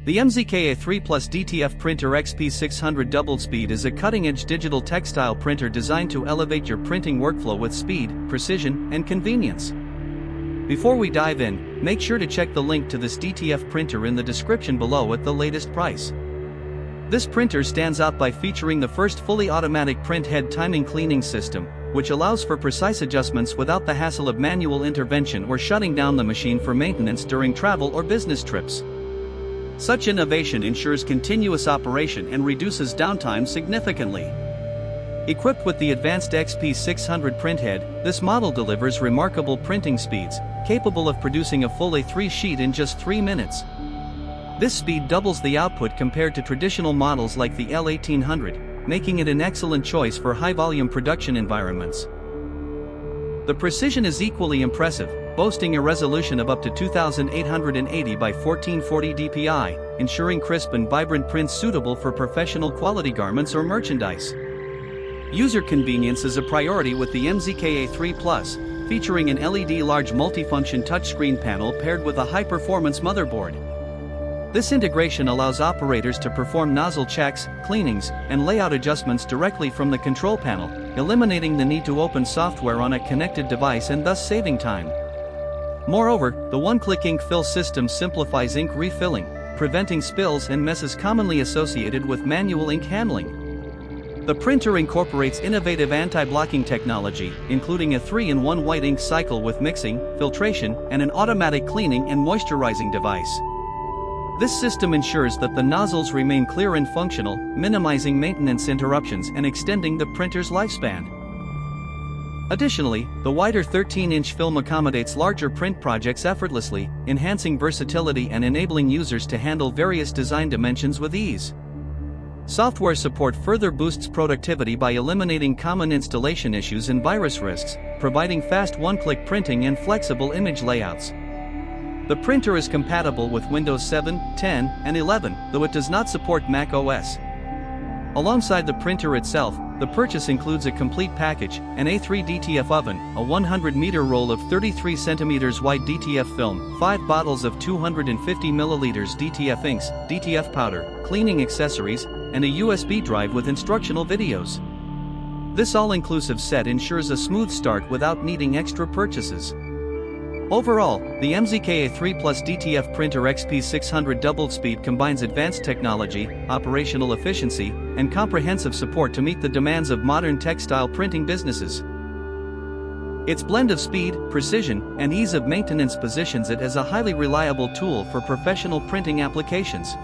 The MZK A3 Plus DTF printer XP600 double speed is a cutting-edge digital textile printer designed to elevate your printing workflow with speed, precision, and convenience. Before we dive in, make sure to check the link to this DTF printer in the description below at the latest price. This printer stands out by featuring the first fully automatic Printhead timing cleaning system, which allows for precise adjustments without the hassle of manual intervention or shutting down the machine for maintenance during travel or business trips. Such innovation ensures continuous operation and reduces downtime significantly. Equipped with the advanced XP600 printhead, this model delivers remarkable printing speeds, capable of producing a full A3 sheet in just 3 minutes. This speed doubles the output compared to traditional models like the L1800, making it an excellent choice for high-volume production environments. The precision is equally impressive, boasting a resolution of up to 2880 by 1440 dpi, ensuring crisp and vibrant prints suitable for professional quality garments or merchandise. User convenience is a priority with the MZK A3 Plus, featuring an LED large multifunction touchscreen panel paired with a high-performance motherboard. This integration allows operators to perform nozzle checks, cleanings, and layout adjustments directly from the control panel, eliminating the need to open software on a connected device and thus saving time. Moreover, the one-click ink fill system simplifies ink refilling, preventing spills and messes commonly associated with manual ink handling. The printer incorporates innovative anti-blocking technology, including a 3-in-1 white ink cycle with mixing, filtration, and an automatic cleaning and moisturizing device. This system ensures that the nozzles remain clear and functional, minimizing maintenance interruptions and extending the printer's lifespan. Additionally, the wider 13-inch film accommodates larger print projects effortlessly, enhancing versatility and enabling users to handle various design dimensions with ease. Software support further boosts productivity by eliminating common installation issues and virus risks, providing fast one-click printing and flexible image layouts. The printer is compatible with Windows 7, 10, and 11, though it does not support Mac OS. Alongside the printer itself, the purchase includes a complete package, an A3 DTF oven, a 100-meter roll of 33 cm wide DTF film, 5 bottles of 250 ml DTF inks, DTF powder, cleaning accessories, and a USB drive with instructional videos. This all-inclusive set ensures a smooth start without needing extra purchases. Overall, the MZK A3 Plus DTF printer XP600 double speed combines advanced technology, operational efficiency, and comprehensive support to meet the demands of modern textile printing businesses. Its blend of speed, precision, and ease of maintenance positions it as a highly reliable tool for professional printing applications.